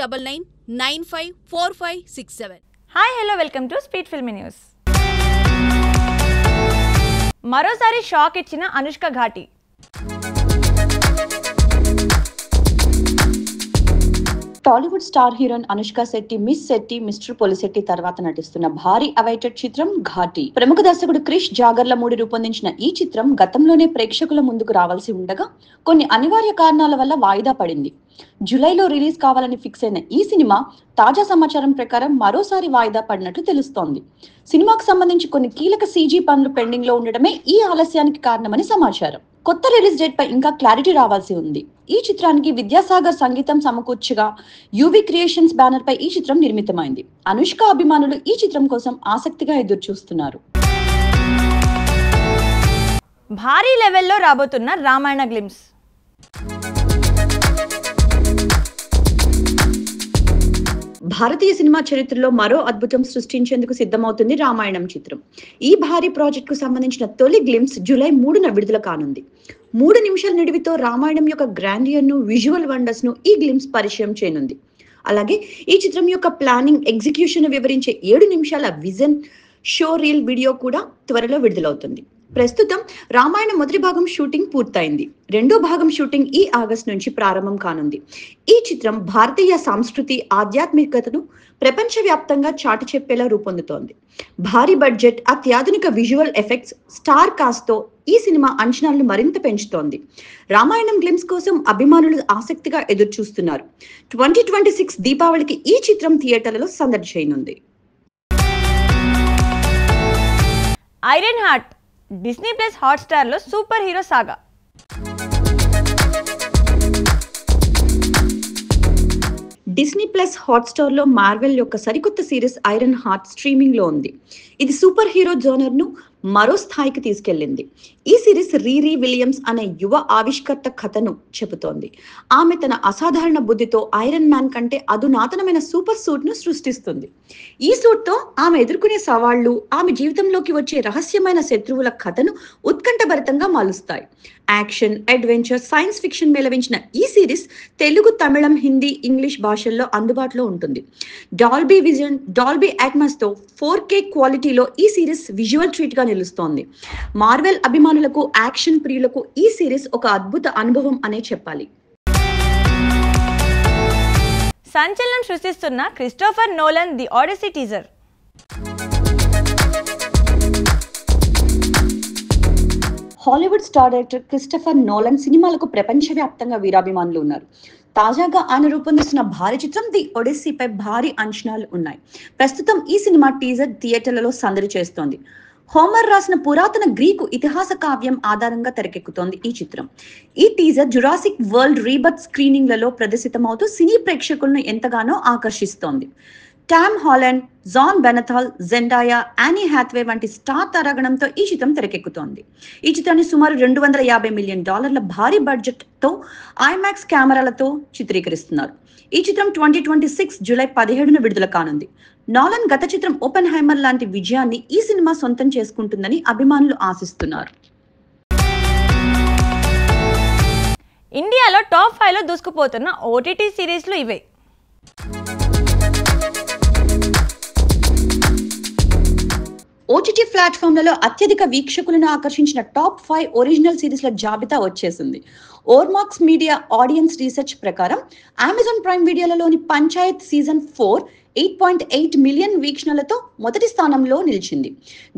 9999954567. Hi hello welcome to speed filmy news. మరోసారి shock ఇచ్చిన Anushka Ghaati. Tollywood star heroine Anushka Shetty miss Shetty mister Polishetty తర్వాత నటిస్తున్న భారీ అవైటెడ్ చిత్రం ఘాటి. ప్రముఖ దర్శకుడు క్రిష్ జాగర్లమూడి రూపొందించిన ఈ చిత్రం గతంలోనే ప్రేక్షకుల ముందుకు రావాల్సి ఉండగా కొన్ని అనివార్య కారణాల వల్ల వాయిదా పడింది. జూలైలో రిలీజ్ కావాలని ఫిక్స్ అయిన ఈ సినిమా తాజా సమాచారం ప్రకారం మరోసారి వాయిదా పడినట్లు తెలుస్తోంది. సినిమాకు సంబంధించి కొన్ని కీలక సీజీ పనులు పెండింగ్ లో ఉండడమే ఈ ఆలస్యానికి కారణమని సమాచారం. కొత్త రిలీజ్ డేట్ పై ఇంకా క్లారిటీ రావాల్సి ఉంది. ఈ చిత్రానికి విద్యాసాగర్ సంగీతం సమకూర్చగా యువి క్రియేషన్స్ బ్యానర్ పై ఈ చిత్రం నిర్మితమైంది. అనుష్క అభిమానులు ఈ చిత్రం కోసం ఆసక్తిగా ఎదురు చూస్తున్నారు. భారీ లెవెల్లో రాబోతున్న రామాయణ గ్లిమ్స్. భారతీయ సినిమా చరిత్రలో మరో అద్భుతం సృష్టించేందుకు సిద్ధమవుతుంది రామాయణం చిత్రం. ఈ భారీ ప్రాజెక్ట్ కు సంబంధించిన తొలి గ్లిమ్స్ జూలై 3న విడుదల కానుంది. 3 నిమిషాల నిడివితో రామాయణం యొక్క గ్రాండియర్ ను, విజువల్ వండర్స్ ను ఈ గ్లిమ్స్ పరిచయం చేయనుంది. అలాగే ఈ చిత్రం యొక్క ప్లానింగ్, ఎగ్జిక్యూషన్ వివరించే 7 నిమిషాల విజన్ షో రీల్ వీడియో కూడా త్వరలో విడుదలవుతుంది. ప్రస్తుతం రామాయణ మొదటి భాగం షూటింగ్ పూర్తయింది. రెండో భాగం షూటింగ్ ఈ ఆగస్టు నుంచి ప్రారంభం కానుంది. ఈ చిత్రం భారతీయ సంస్కృతి, ఆధ్యాత్మికతను ప్రపంచవ్యాప్తంగా చాటి చెప్పేలా రూపొందుతోంది. భారీ బడ్జెట్, అత్యాధునిక విజువల్ ఎఫెక్ట్స్, స్టార్ కాస్ట్ తో ఈ సినిమా అంచనాలను మరింత పెంచుతోంది. రామాయణం గ్లిమ్స్ కోసం అభిమానులు ఆసక్తిగా ఎదురు చూస్తున్నారు. 2026 దీపావళికి ఈ చిత్రం థియేటర్లలో సందడి చేయనుంది. Iron heart Disney plus Hotstar లో సూపర్ హీరో సాగా. డిస్నీ ప్లస్ హాట్స్టార్ లో మార్వెల్ యొక్క సరికొత్త సిరీస్ ఐరన్ హార్ట్ స్ట్రీమింగ్ లో ఉంది. ఇది సూపర్ హీరో జోనర్ ను మరో స్థాయికి తీసుకెళ్లింది. ఈ సిరీస్ రీరీ విలియమ్స్ అనే యువ ఆవిష్కర్త కథను చెబుతోంది. ఆమె తన అసాధారణ బుద్ధితో ఐరన్ మ్యాన్ కంటే అధునాతనమైన సూపర్ సూట్ ను సృష్టిస్తుంది. ఈ సూట్ తో ఆమె ఎదుర్కొనే సవాళ్లు, ఆమె జీవితంలోకి వచ్చే రహస్యమైన శత్రువుల కథను ఉత్కంఠభరితంగా మాలుస్తాయి. యాక్షన్, అడ్వెంచర్, సైన్స్ ఫిక్షన్ మేళవించిన ఈ సిరీస్ తెలుగు, తమిళం, హిందీ, ఇంగ్లీష్ భాషల్లో అందుబాటులో ఉంటుంది. డాల్బీ విజన్, డాల్బీ అట్మాస్ తో 4K క్వాలిటీలో ఈ సిరీస్ విజువల్ ట్రీట్ గా నిలుస్తోంది. మార్వెల్ అభిమానులకు, యాక్షన్ ప్రియులకు ఈ సిరీస్ ఒక అద్భుత అనుభవం అనే చెప్పాలి. సంచలనం సృష్టిస్తున్న Christopher Nolan the Odyssey teaser. Hollywood star director Christopher Nolan సినిమాలకు ప్రపంచవ్యాప్తంగా వీరాభిమానులు ఉన్నారు. తాజాగా ఆయన రూపొందిస్తున్న భారీ చిత్రం ది ఒడిస్సీపై భారీ అంచనాలు ఉన్నాయి. ప్రస్తుతం ఈ సినిమా టీజర్ థియేటర్లలో సందడి చేస్తోంది. హోమర్ రాసిన పురాతన గ్రీకు ఇతిహాస కావ్యం ఆధారంగా తెరకెక్కుతోంది ఈ చిత్రం. ఈ టీజర్ జురాసిక్ వరల్డ్ రీబర్త్ స్క్రీనింగ్లలో ప్రదర్శితమవుతూ సినీ ప్రేక్షకులను ఎంతగానో ఆకర్షిస్తోంది. Tom Holland, John Bernthal, Zendaya, Anne Hathaway వంటి స్టార్ తారాగణంతో ఈ చిత్రం తెరకెక్కుతోంది. ఈ చిత్రాన్ని సుమారు $250 మిలియన్ భారీ బడ్జెట్ తో ఐమాక్స్ కెమెరాలతో చిత్రీకరిస్తున్నారు. ఈ చిత్రం 2026 జూలై 17న విడుదల కానుంది. నోలన్ గత చిత్రం ఓపెన్ హైమర్ లాంటి విజయాన్ని ఈ సినిమా సొంతం చేసుకుంటుందని అభిమానులు ఆశిస్తున్నారు. ఇండియాలో టాప్ 5లో దూసుకుపోతున్న ఓటీటీ సిరీస్లు ఇవే. ఓటీటీ ప్లాట్ఫామ్లలో అత్యధిక వీక్షకులను ఆకర్షించిన టాప్ 5 ఒరిజినల్ సిరీస్ల జాబితా వచ్చేసింది. ఓర్మాక్స్ మీడియా ఆడియన్స్ రీసెర్చ్ ప్రకారం అమెజాన్ ప్రైమ్ వీడియోలలోని పంచాయత్ సీజన్ 4 8.8 మిలియన్ వీక్షణలతో మొదటి స్థానంలో నిలిచింది.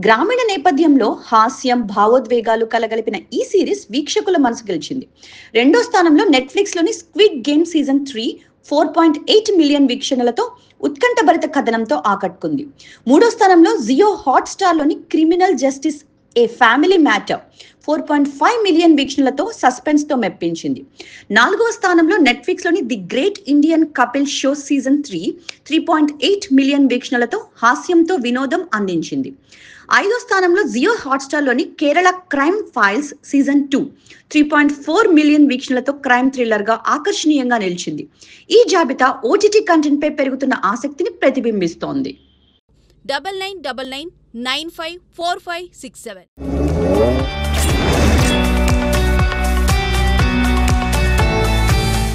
గ్రామీణ నేపథ్యంలో హాస్యం, భావోద్వేగాలు కలగలిపిన ఈ సిరీస్ వీక్షకుల మనసు గెలిచింది. రెండో స్థానంలో నెట్ఫ్లిక్స్ లోని స్క్విడ్ గేమ్ సీజన్ 3 4.8 మిలియన్ వీక్షణలతో ఉత్కంఠభరిత కథనంతో ఆకట్టుకుంది. మూడో స్థానంలో జియో హాట్స్టార్ లోని Criminal Justice A Family Matter 4.5 million వీక్షణలతో సస్పెన్స్ తో మెప్పించింది. నాలుగవ స్థానంలో నెట్ఫ్లిక్స్ లోని The Great Indian Kapil show season 3 3.8 million వీక్షణలతో హాస్యంతో వినోదం అందించింది. ఐదో స్థానంలో జియో హాట్స్టార్ లోని Kerala Crime Files season 2 3.4 million వీక్షణలతో క్రైమ్ థ్రిల్లర్ గా ఆకర్షణీయంగా నిలిచింది. ఈ జాబితా ఓటీటీ కంటెంట్ పై పెరుగుతున్న ఆసక్తిని ప్రతిబింబిస్తోంది. 9999954567